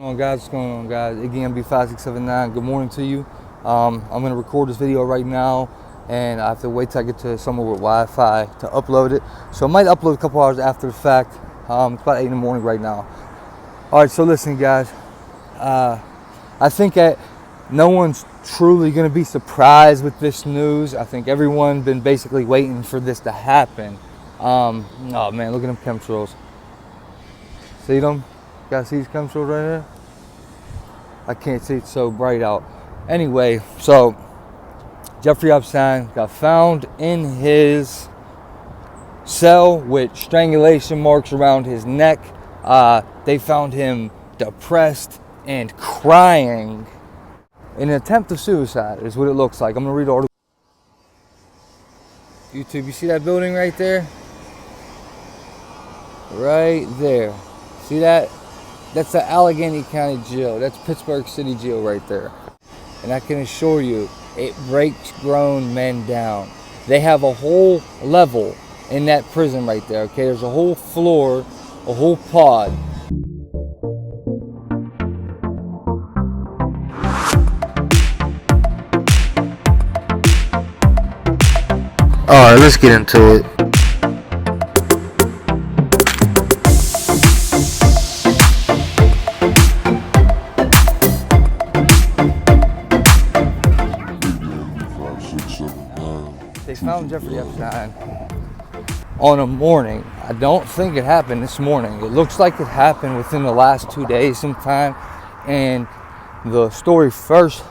What's going on, guys? Again, B5679. Good morning to you. I'm going to record this video right now, and I have to wait till I get to somewhere with Wi-Fi to upload it. So I might upload a couple hours after the fact. It's about 8 in the morning right now. All right, so listen, guys. I think that no one's truly going to be surprised with this news. I think everyone's been basically waiting for this to happen. Oh man, look at them chemtrails. See them? Guys, see these chemtrails right here? I can't see, it's so bright out. Anyway, so Jeffrey Epstein got found in his cell with strangulation marks around his neck. They found him depressed and crying. In an attempt of suicide is what it looks like. I'm gonna read all the YouTube. You see that building right there? Right there. See that? That's the Allegheny County Jail. That's Pittsburgh City Jail right there. And I can assure you, it breaks grown men down. They have a whole level in that prison right there, okay? There's a whole floor, a whole pod. Alright, let's get into it. They found Jeffery Epstein on a morning. I don't think it happened this morning. It looks like it happened within the last 2 days sometime. And the story first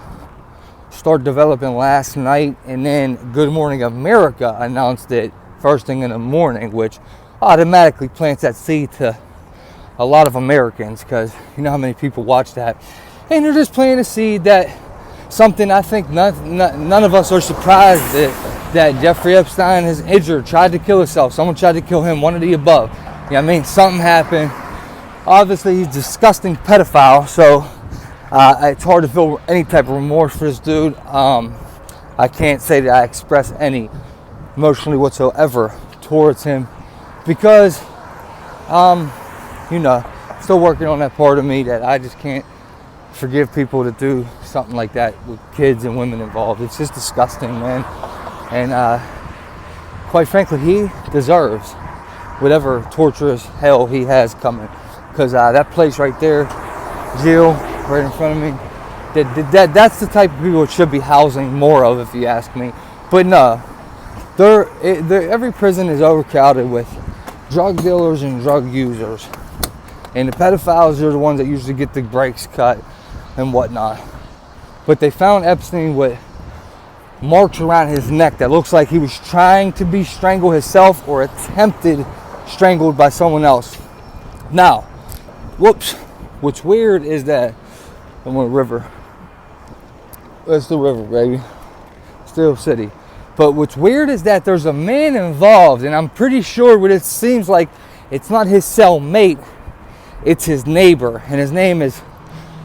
started developing last night, and then Good Morning America announced it first thing in the morning, which automatically plants that seed to a lot of Americans, because you know how many people watch that, and they're just planting a seed that something I think none of us are surprised that Jeffrey Epstein is injured, tried to kill himself, someone tried to kill him, one of the above. You know what I mean? Something happened. Obviously, he's a disgusting pedophile, so it's hard to feel any type of remorse for this dude. I can't say that I express any emotionally whatsoever towards him, because, still working on that part of me that I just can't forgive people to do something like that with kids and women involved. It's just disgusting, man. And quite frankly, he deserves whatever torturous hell he has coming, because that place right there, jail right in front of me, that's the type of people it should be housing more of, if you ask me. But no, every prison is overcrowded with drug dealers and drug users, and the pedophiles are the ones that usually get the breaks cut and whatnot. But they found Epstein with marks around his neck that looks like he was trying to be strangled himself or attempted strangled by someone else. Now, what's weird is that I'm on a river. That's the river, baby. Still city. But what's weird is that there's a man involved, and I'm pretty sure what it seems like, it's not his cellmate, it's his neighbor, and his name is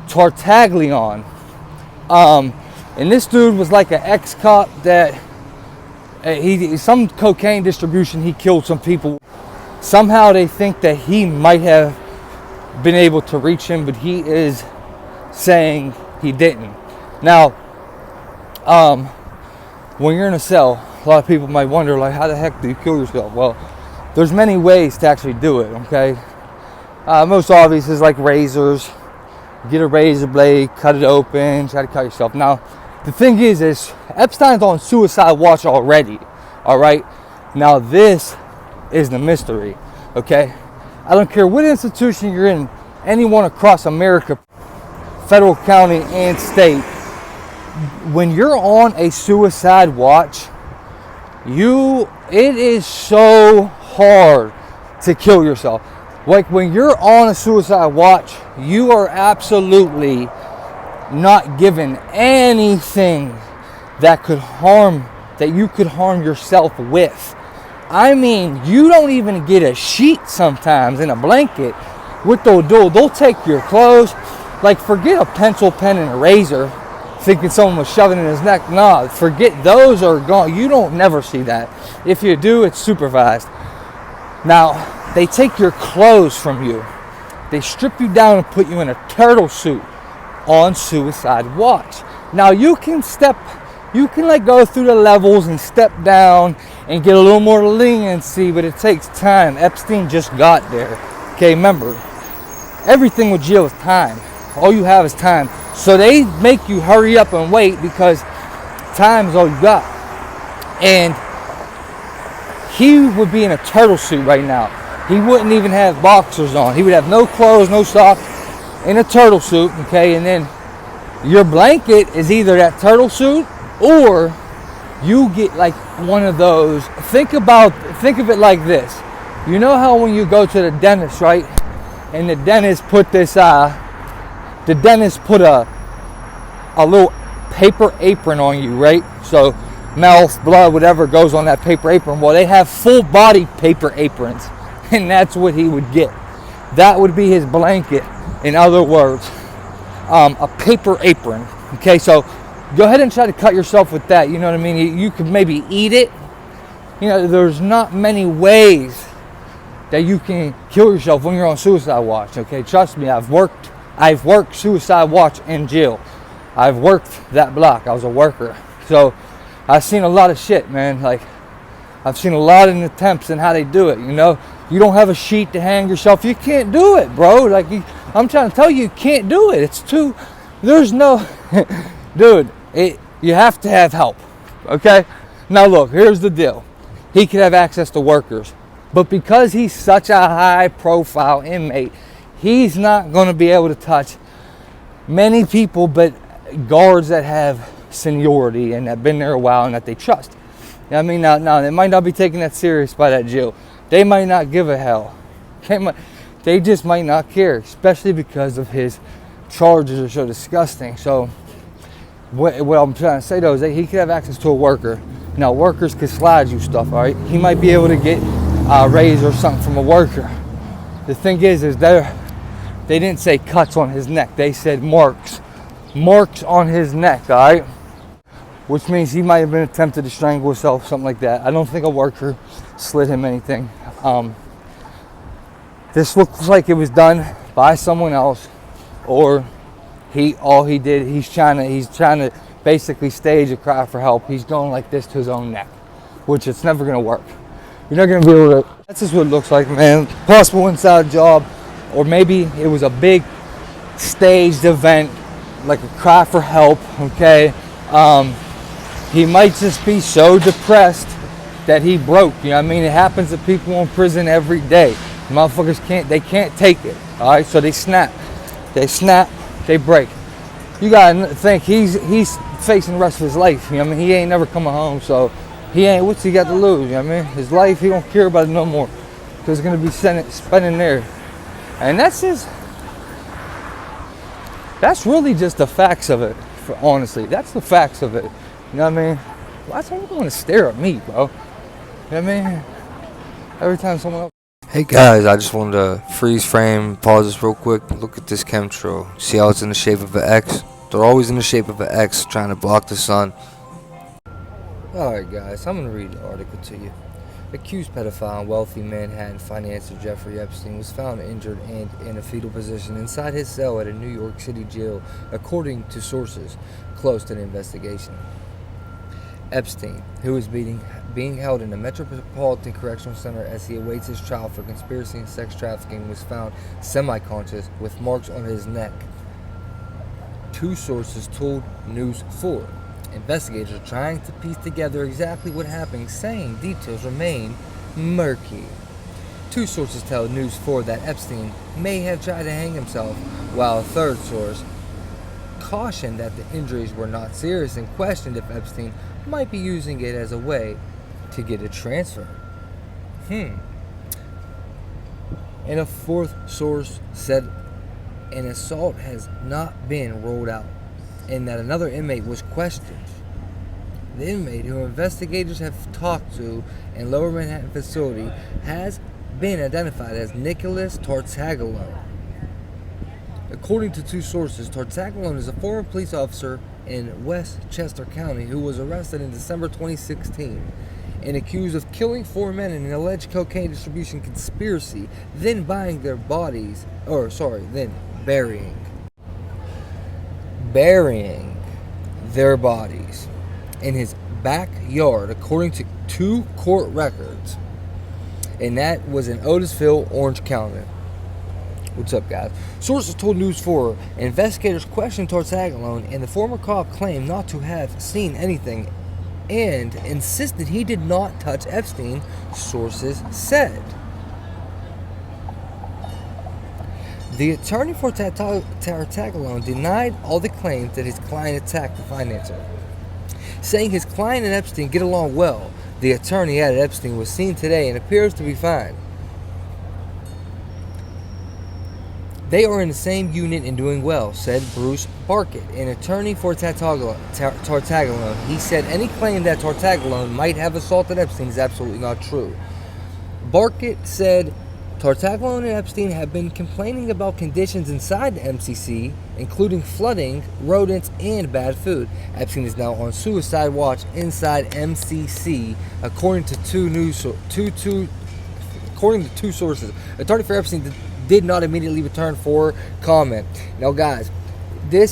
Tartaglion. And this dude was like an ex-cop that some cocaine distribution, he killed some people. Somehow they think that he might have been able to reach him, but he is saying he didn't. Now, when you're in a cell, a lot of people might wonder, like, how the heck do you kill yourself? Well, there's many ways to actually do it, okay? Most obvious is like razors. Get a razor blade, cut it open, try to cut yourself. Now, the thing is Epstein's on suicide watch already, all right? Now, this is the mystery, okay? I don't care what institution you're in, anyone across America, federal, county, and state, when you're on a suicide watch, it is so hard to kill yourself. Like, when you're on a suicide watch, you are absolutely not given anything that you could harm yourself with. I mean, you don't even get a sheet sometimes in a blanket. What they'll do, they'll take your clothes, like, forget a pencil, pen, and a razor, thinking someone was shoving in his neck. Nah, forget, those are gone. You don't never see that. If you do, it's supervised. Now, they take your clothes from you. they strip you down and put you in a turtle suit on suicide watch. Now you can like go through the levels and step down and get a little more leniency, but it takes time. Epstein just got there. Okay, remember, everything with jail is time. All you have is time. So they make you hurry up and wait because time is all you got. And he would be in a turtle suit right now. He wouldn't even have boxers on. He would have no clothes, no socks, in a turtle suit, okay? And then your blanket is either that turtle suit or you get like one of those. Think of it like this. You know how when you go to the dentist, right? And the dentist put a little paper apron on you, right? So mouth, blood, whatever goes on that paper apron. Well, they have full body paper aprons, and that's what he would get. That would be his blanket. In other words, a paper apron. Okay, so go ahead and try to cut yourself with that. You know what I mean? You could maybe eat it. You know, there's not many ways that you can kill yourself when you're on suicide watch. Okay, trust me, I've worked suicide watch in jail. I've worked that block. I was a worker. So I've seen a lot of shit, man. Like, I've seen a lot of attempts and how they do it, you know. You don't have a sheet to hang yourself. You can't do it, bro. Like, I'm trying to tell you, you can't do it. It's too, there's no, dude, you have to have help, okay? Now, look, here's the deal. He could have access to workers. But because he's such a high-profile inmate, he's not going to be able to touch many people but guards that have seniority and have been there a while and that they trust. You know what I mean? Now, they might not be taking that serious by that jail. They might not give a hell. They just might not care, especially because of his charges are so disgusting. So what I'm trying to say, though, is that he could have access to a worker. Now, workers could slide you stuff, all right? He might be able to get a raise or something from a worker. The thing is they didn't say cuts on his neck. They said marks on his neck, all right? Which means he might have been attempted to strangle himself, something like that. I don't think a worker slid him anything. This looks like it was done by someone else, or he's trying to basically stage a cry for help. He's going like this to his own neck, which it's never gonna work. You're not gonna be able to. That's just what it looks like, man. Possible inside job, or maybe it was a big staged event, like a cry for help. Okay. He might just be so depressed that he broke. You know what I mean? It happens to people in prison every day. Motherfuckers can't take it. All right, so they snap, they break. You gotta think he's facing the rest of his life. You know what I mean? He ain't never coming home, so what's he got to lose? You know what I mean? His life, he don't care about it no more, because it's gonna be spending there, and that's really just the facts of it. Honestly, that's the facts of it. You know what I mean? Why is everyone want to stare at me, bro? You know what I mean? Every time someone else. Hey guys, I just wanted to freeze frame, pause this real quick. Look at this chemtrail. See how it's in the shape of an X? They're always in the shape of an X, trying to block the sun. Alright guys, I'm going to read the article to you. Accused pedophile and wealthy Manhattan financier Jeffery Epstein was found injured and in a fetal position inside his cell at a New York City jail, according to sources close to the investigation. Epstein, who is being held in the Metropolitan Correctional Center as he awaits his trial for conspiracy and sex trafficking, was found semi-conscious with marks on his neck. Two sources told News 4. Investigators are trying to piece together exactly what happened, saying details remain murky. Two sources tell News 4 that Epstein may have tried to hang himself, while a third source cautioned that the injuries were not serious and questioned if Epstein might be using it as a way to get a transfer. And a fourth source said an assault has not been ruled out and that another inmate was questioned. The inmate, who investigators have talked to in Lower Manhattan facility, has been identified as Nicholas Tartaglione. According to two sources, Tartaglione is a former police officer in Westchester County who was arrested in December 2016 and accused of killing 4 men in an alleged cocaine distribution conspiracy, then burying their bodies, then burying their bodies in his backyard, according to 2 court records. And that was in Otisville, Orange County. What's up, guys? Sources told News 4 investigators questioned Tartaglone, and the former cop claimed not to have seen anything and insisted he did not touch Epstein, sources said. The attorney for Tartaglone denied all the claims that his client attacked the financier, saying his client and Epstein get along well. The attorney added Epstein was seen today and appears to be fine. They are in the same unit and doing well, said Bruce Barkett, an attorney for Tartaglone. He said any claim that Tartaglone might have assaulted Epstein is absolutely not true. Barkett said Tartaglone and Epstein have been complaining about conditions inside the MCC, including flooding, rodents, and bad food. Epstein is now on suicide watch inside MCC, according to two sources. Attorney for Epstein did not immediately return for comment. Now, guys, they're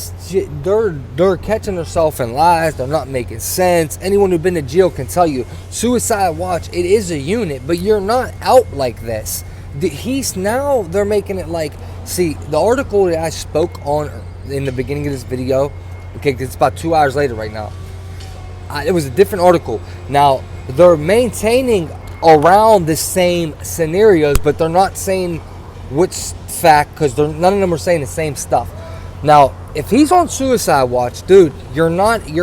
catching themselves in lies. They're not making sense. Anyone who's been to jail can tell you, suicide watch, it is a unit, but you're not out like this. They're making it like, see, the article that I spoke on in the beginning of this video, okay, 'cause it's about 2 hours later right now. It was a different article. Now, they're maintaining around the same scenarios, but they're not saying which fact, because none of them are saying the same stuff. Now, if he's on suicide watch, dude, you're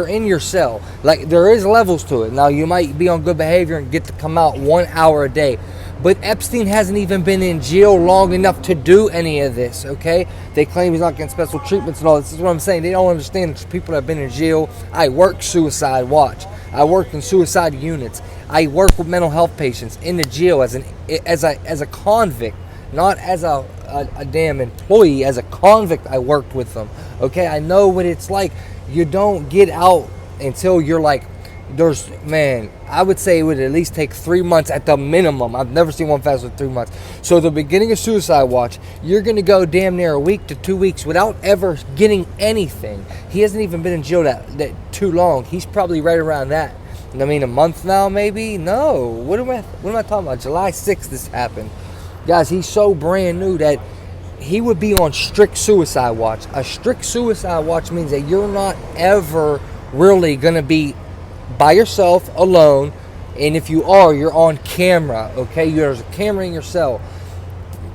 in your cell. Like, there is levels to it. Now, you might be on good behavior and get to come out 1 hour a day. But Epstein hasn't even been in jail long enough to do any of this, okay? They claim he's not getting special treatments and all. This is what I'm saying. They don't understand people that have been in jail. I work suicide watch. I work in suicide units. I work with mental health patients in the jail as a convict. Not as a damn employee, as a convict. I worked with them. Okay, I know what it's like. You don't get out until you're like, I would say it would at least take 3 months at the minimum. I've never seen one faster than 3 months. So the beginning of suicide watch, you're going to go damn near a week to 2 weeks without ever getting anything. He hasn't even been in jail that too long. He's probably right around that. I mean, a month now, maybe? No. What am I talking about? July 6th this happened. Guys, he's so brand new that he would be on strict suicide watch. A strict suicide watch means that you're not ever really going to be by yourself, alone. And if you are, you're on camera, okay? There's a camera in your cell.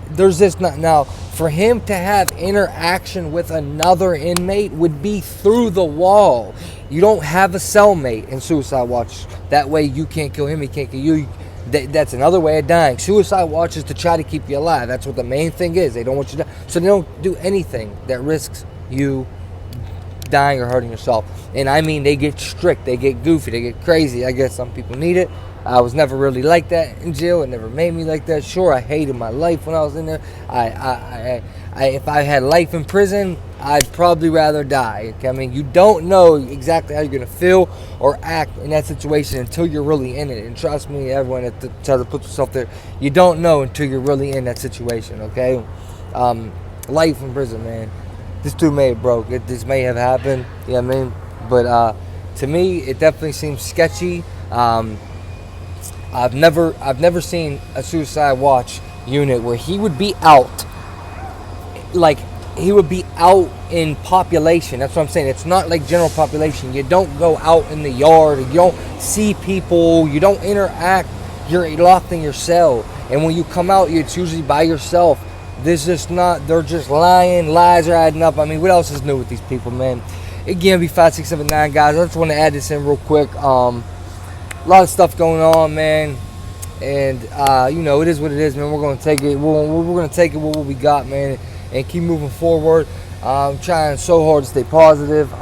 There's this now. For him to have interaction with another inmate would be through the wall. You don't have a cellmate in suicide watch. That way you can't kill him, he can't kill you. That's another way of dying. Suicide watch is to try to keep you alive. That's what the main thing is. They don't want you to die. So they don't do anything that risks you dying or hurting yourself. And I mean, they get strict. They get goofy. They get crazy. I guess some people need it. I was never really like that in jail. It never made me like that. Sure, I hated my life when I was in there. If I had life in prison, I'd probably rather die. Okay? I mean, you don't know exactly how you're going to feel or act in that situation until you're really in it. And trust me, everyone that tries to put yourself there, you don't know until you're really in that situation, okay? Life in prison, man. This dude may have broke. This may have happened, you know what I mean? But to me, it definitely seems sketchy. I've never seen a suicide watch unit where he would be out, like he would be out in population. That's what I'm saying. It's not like general population. You don't go out in the yard. You don't see people. You don't interact. You're locked in your cell. And when you come out, it's usually by yourself. This is not, they're just lying. Lies are adding up. I mean, what else is new with these people, man? Again, B5679, guys. I just want to add this in real quick. A lot of stuff going on, man. And, you know, it is what it is, man. We're going to take it. We're going to take it with what we got, man, and keep moving forward. I'm trying so hard to stay positive.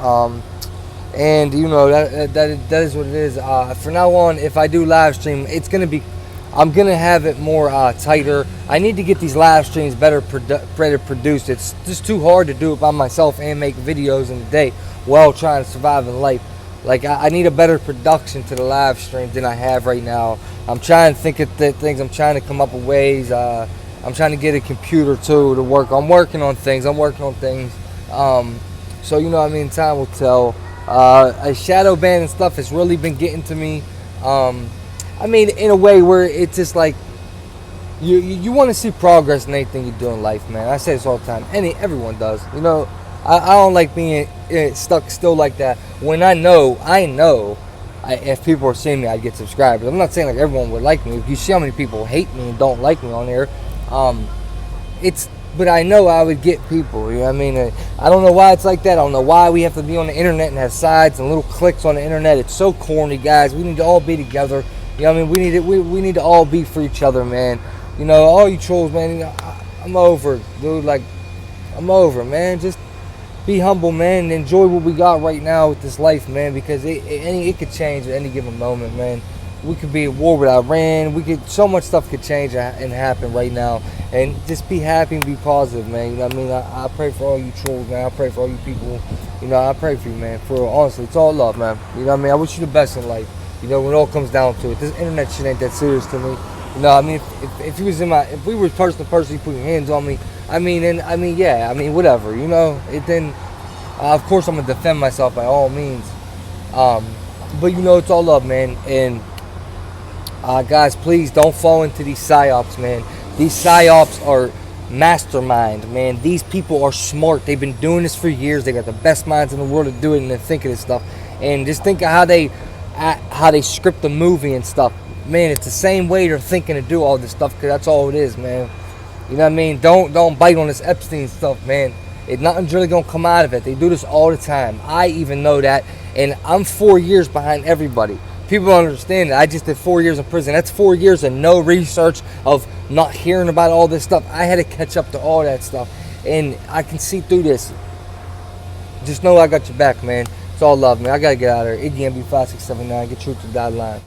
And, you know, that is what it is. For now on, if I do live stream, it's going to be, I'm going to have it more tighter. I need to get these live streams better produced. It's just too hard to do it by myself and make videos in the day while trying to survive in life. Like, I need a better production to the live stream than I have right now. I'm trying to think of things. I'm trying to come up with ways. I'm trying to get a computer too to work. I'm working on things. So, you know what I mean, time will tell. Shadow ban and stuff has really been getting to me. I mean, in a way where it's just like, you want to see progress in anything you do in life, man. I say this all the time. Everyone does. You know, I don't like being stuck still like that. When I know if people are seeing me, I'd get subscribers. I'm not saying like everyone would like me. If you see how many people hate me and don't like me on here, but I know I would get people. You know what I mean? I don't know why it's like that. I don't know why we have to be on the internet and have sides and little cliques on the internet. It's so corny, guys. We need to all be together. You know what I mean? We need to all be for each other, man. You know, all you trolls, man. You know, I'm over, dude. Like, I'm over, man. Just be humble, man, and enjoy what we got right now with this life, man, because it could change at any given moment, man. We could be at war with Iran. So much stuff could change and happen right now, and just be happy and be positive, man. You know what I mean? I pray for all you trolls, man. I pray for all you people. You know, I pray for you, man. For real, honestly, it's all love, man. You know what I mean? I wish you the best in life. You know, when it all comes down to it, this internet shit ain't that serious to me. You know, I mean, if we were person to person, you put your hands on me. Whatever. You know, of course, I'm gonna defend myself by all means. But you know, it's all love, man. And guys, please don't fall into these psyops, man. These psyops are mastermind, man. These people are smart. They've been doing this for years. They got the best minds in the world to do it and to think of this stuff. And just think of how they script a movie and stuff. Man, it's the same way they're thinking to do all this stuff, because that's all it is, man. You know what I mean? Don't bite on this Epstein stuff, man. Nothing's really gonna come out of it. They do this all the time. I even know that, and I'm 4 years behind everybody. People don't understand it. I just did 4 years in prison. That's 4 years of no research, of not hearing about all this stuff. I had to catch up to all that stuff, and I can see through this. Just know I got your back, man. It's all love, man. I gotta get out of here. Iggy MB5679. Get truth to the dotted line.